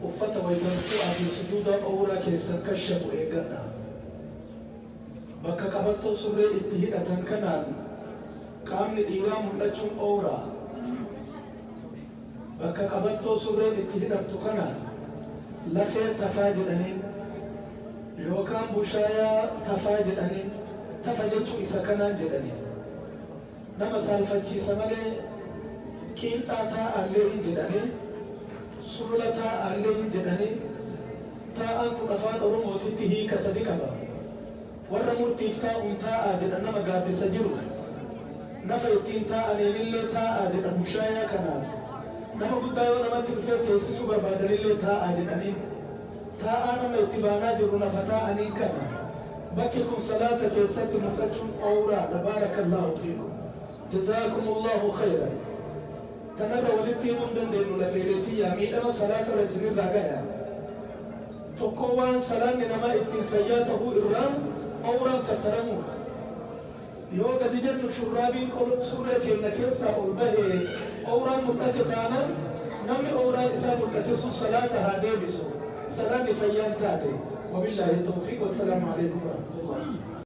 uffata waytantuu fi sujuuda awraa keessan kashafu eeggadha. Bakka qabattoo surree itti hidhatan kanaan qaamni dhiiraa mul'achuun awraa. Bakka qabattoo surreen itti hidhamtu kanaan lafee tafaa jedhaniin yookaan bushaayaa tafaa jedhaniin tafa jechuu isa kanaan jedhaniin nama saalfachiisa malee qiinxaa taa'aallee hin jedhaniin sulula taa'aallee hin jedhaniin taa'aan kun afaan oromootitti hiika sadi qaba. Warra murtiif taa'uun taa'aa jedhan nama gaaddisa jiru nafa ittiin taa'aniinillee taa'aa jedhan bushaayaa kanaan nama guddaa yoo namatti dhufee teessisuu barbaadanillee taa'aa jedhaniin taa'aa nama itti baanaa jiru nafa taa'anii kana bakki kun salaata keessatti mul'achuun awraadha. Baarakallahu fiikum jazaakumullahu khayran. Tanarra walitti himuu hin dandeenyu lafeeleetiyyaa miidhama salaata irra isinirraa gaya. Tokko waan salaanni namaa ittiin fayyaa ta'uu irraa awraan sattaramuudha. Yoo gadi jennu shurraabiin surree keenya keessaa ol bahee awraan mul'ate taanaan namni awraan isaa mul'ate sun salaata haa deebisu. salaanni fayyaan taate. Wabillaahi tawfiiq. Wassalaamu alaikum warahmatullahi.